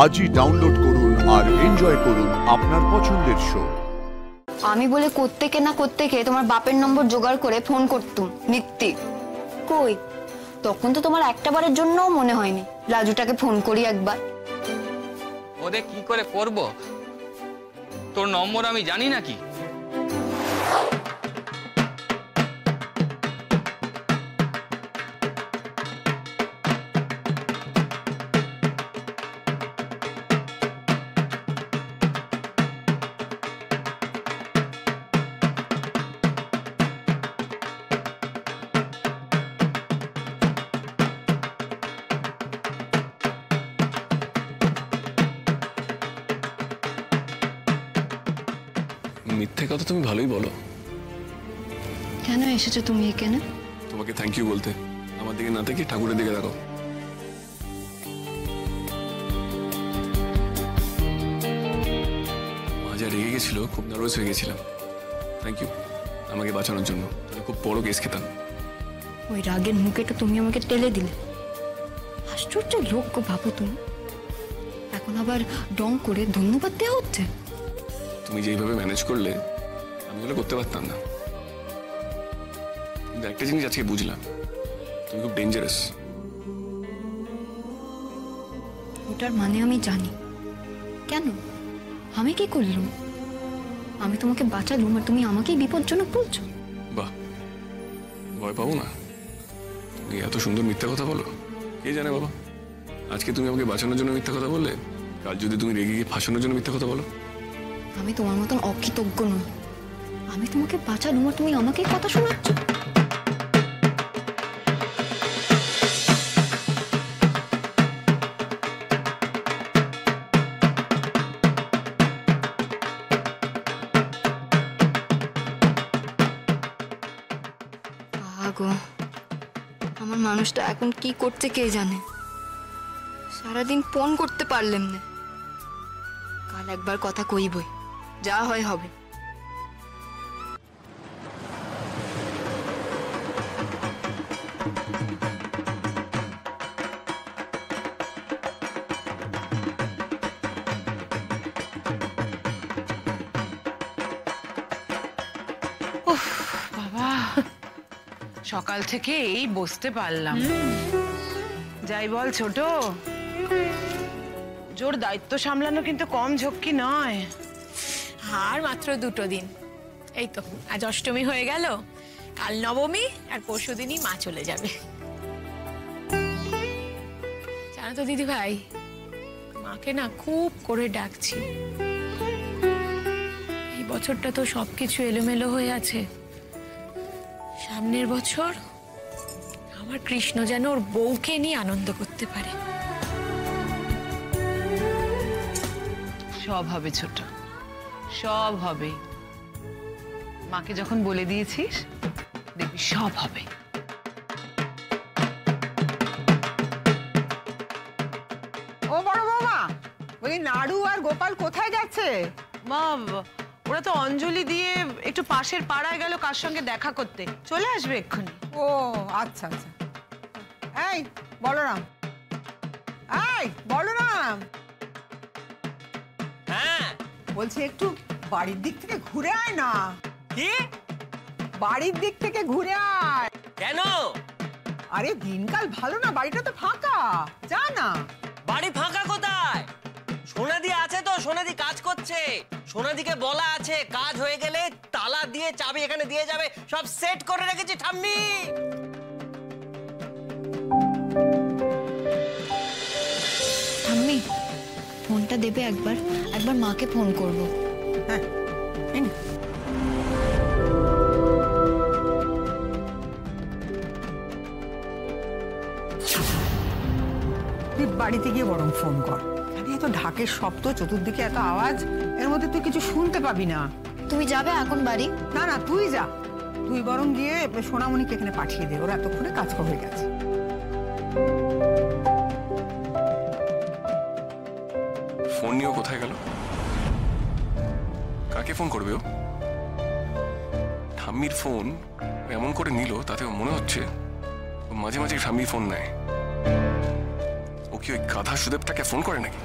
আজই ডাউনলোড করুন আর এনজয় করুন আপনার পছন্দের শো। আমি বলে কোত্থেকে না কোত্থেকে তোমার বাপের নম্বর জোগাড় করে ফোন করতুম মিত্তি। কই তখন তো তোমার একটা বারের জন্যও মনে হয়নি রাজুটাকে ফোন করি একবার। ওদের কি করে করব? তোর নম্বর আমি জানি নাকি? মিথ্যে কথা তুমি ভালোই বলো। কেন এসেছো তুমি এখানে? তোমাকে থ্যাংক ইউ বলতে। আমার দিকে না থেকে ঠাকুরের দিকে দেখো। মা যা রেগে গেছিল, খুব নার্ভাস হয়ে গেছিলাম। থ্যাংক ইউ আমাকে বাঁচানোর জন্য। খুব বড় কেস খেতাম। ওই রাগের মুখেটা তুমি আমাকে টেলে দিলে। আশ্চর্য লোক গো ভাবো তুমি। এখন আবার ডং করে ধন্যবাদ দেওয়া হচ্ছে। তুমি যেইভাবে ম্যানেজ করলে আমি ওগুলো করতে পারতাম না। কিন্তু একটা জিনিস আজকে বুঝলাম, তুমি খুব ডেঞ্জারাস। ওটার মানে আমি জানি। কেন? আমি কি করলাম? আমি তোমাকে বাঁচালুম আর তুমি আমাকেই বিপজ্জনক বলছো? বাহ, ভয় পাবো না। তুমি এত সুন্দর মিথ্যা কথা বলো। কে জানে বাবা, আজকে তুমি আমাকে বাঁচানোর জন্য মিথ্যা কথা বললে, কাল যদি তুমি রেগে গিয়ে ফাঁসানোর জন্য মিথ্যা কথা বলো। আমি তোমার মতন অকৃতজ্ঞ নই। আমি তোমাকে বাঁচালুম আর তুমি আমাকেই কথা শোনাচ্ছ। গো, আমার মানুষটা এখন কি করছে কে জানে। সারাদিন ফোন করতে পারলাম না। কাল একবার কথা কইবই, যা হয় হবে। বাবা, সকাল থেকে এই বসতে পারলাম। যাই বল ছোট, জোর দায়িত্ব সামলানো কিন্তু কম ঝক্কি নয়। আর মাত্র 2 দিন। এই তো আজ অষ্টমী হয়ে গেল, কাল নবমী, আর পরশুদিনই মা চলে যাবে। জানো তো দিদি ভাই, মাকে না খুব করে ডাকছি। এই বছরটা তো সবকিছু এলোমেলো হয়ে আছে। সামনের বছর আমার কৃষ্ণ যেন ওর বউকে নিয়ে আনন্দ করতে পারে। সব হবে ছোট, সব হবে। মাকে যখন বলে দিয়েছিস, দেখবি সব হবে। ও বড় বাবা, ওই নাড়ু আর গোপাল কোথায় যাচ্ছে? মা, ওরা তো অঞ্জলি দিয়ে একটু পাশের পাড়ায় গেল কার সঙ্গে দেখা করতে। চলে আসবে এক্ষুনি। ও আচ্ছা আচ্ছা। এই বলরাম, এই বলরাম, হ্যাঁ বলছি একটু বাড়ির দিক থেকে ঘুরে আয় না। কি? বাড়ির দিক থেকে ঘুরে আয়। কেন? আরে দিনকাল ভালো না, বাড়িটা তো ফাঁকা, যা না। বাড়ি ফাঁকা কোথায়? সোনাদি আছে তো, সোনাদি কাজ করছে। সোনাদিকে বলা আছে কাজ হয়ে গেলে তালা দিয়ে চাবি এখানে দিয়ে যাবে। সব সেট করে রেখেছি ঠাম্মি। ঠাম্মি, ফোনটা দেবে একবার? একবার মাকে ফোন করব। হ্যাঁ, তুই বাড়িতে গিয়ে বরং ফোন কর। এত ঢাকের শব্দ, চতুর্দিকে এত আওয়াজ, এর মধ্যে তুই কিছু শুনতে পাবি না। তুমি যাবে এখন বাড়ি? না না, তুই যা। তুই বরং গিয়ে সোনামণিকে এখানে পাঠিয়ে দে, ওরা এতক্ষণে কাজ হয়ে গেছে। ফোন নিয়েও কোথায় গেল? কাকে ফোন করবে ও? ঠাম্মির ফোন এমন করে নিল, তাতে মনে হচ্ছে মাঝে মাঝে ঠাম্মির ফোন নেয়। ও কি ওই গাধা সুদেবটাকে ফোন করে নাকি?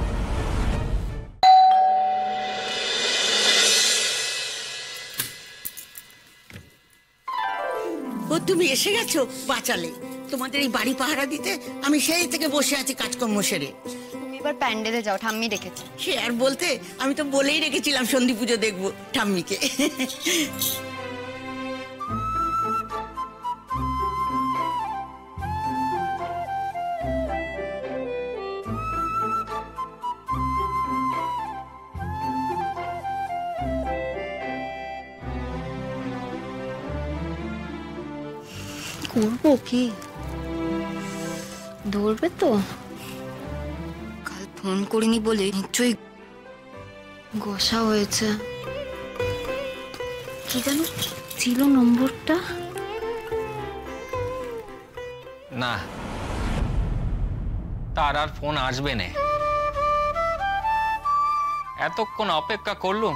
ও তুমি এসে গেছো, বাঁচালে। তোমাদের এই বাড়ি পাহারা দিতে আমি সেই থেকে বসে আছি কাজকর্ম সেরে। তুমি এবার প্যান্ডেলে যাও, ঠাম্মি ডেকেছে। সে আর বলতে, আমি তো বলেই রেখেছিলাম সন্ধি পুজো দেখবো ঠাম্মিকে। করবো কি, ধরবে তো? কাল ফোন করিনি বলে নিশ্চয়ই গোসা হয়েছে। কি জানো ছিল নম্বরটা? না, তার আর ফোন আসবে না। এতক্ষণ অপেক্ষা করলুম।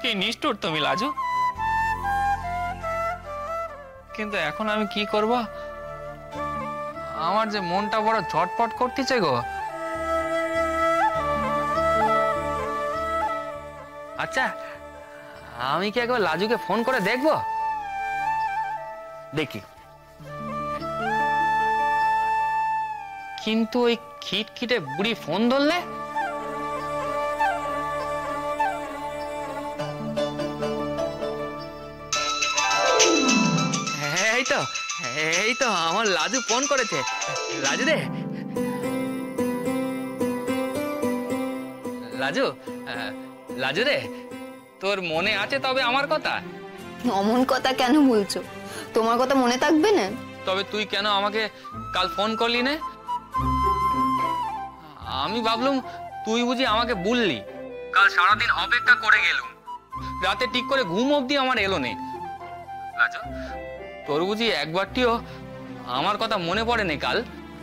কি নিষ্ঠুর তুমি লাজু। কিন্তু এখন আমি কি করব? আমার যে মনটা বড় ছটফট করতেছে গো। আচ্ছা, আমি কি একবার লাজুকে ফোন করে দেখবো? দেখি। কিন্তু ওই খিটখিটে বুড়ি ফোন ধরলে? এই তো আমার লাজু ফোন করেছে। লাজু রে, লাজু, লাজু রে, তোর মনে আছে তবে আমার কথা? অমন কথা কেন বলছো? তোমার কথা মনে থাকবে না? তবে তুই কেন আমাকে কাল ফোন করলি না? আমি ভাবলুম তুই বুঝি আমাকে বললি। কাল সারাদিন অপেক্ষা করে গেলুম, রাতে ঠিক করে ঘুম অবধি আমার এলো নে। লাজু, তোর বুঝি একবারটিও আমার কথা মনে পড়ে নে কাল?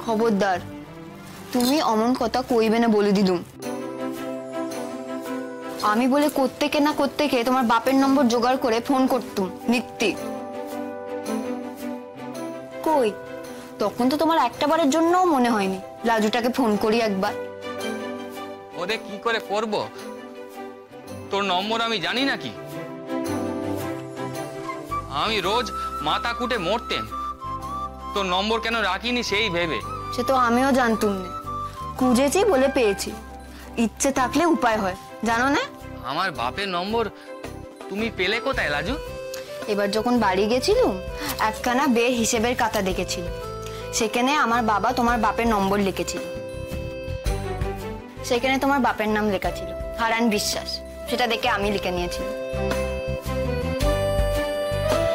খবরদার, তুমি অমন কথা কইবে না বলে দিলুম। আমি বলে কোত্থেকে না কোত্থেকে তোমার বাপের নম্বর জোগাড় করে ফোন করতুম নিত্যি। কই, তখন তো তোমার একটা বারের জন্যও মনে হয়নি লাজুটাকে ফোন করি একবার। ওদের কি করে করব? তোর নম্বর আমি জানি নাকি? আমি রোজ মাথা কুটে মরতেম তোর নম্বর কেন রাখিনি সেই ভেবে। সে তো আমিও জানতুম না, খুঁজেছি বলে পেয়েছি। ইচ্ছে থাকলে উপায় হয়, জানো না? আমার বাপের নম্বর তুমি পেলে কোথায় লাজু? এবার যখন বাড়ি গেছিলুম, একখানা বের হিসেবের খাতা দেখেছিল। সেখানে আমার বাবা তোমার বাপের নম্বর লিখেছিল। সেখানে তোমার বাপের নাম লেখা ছিল হারান বিশ্বাস। সেটা দেখে আমি লিখে নিয়েছিলাম।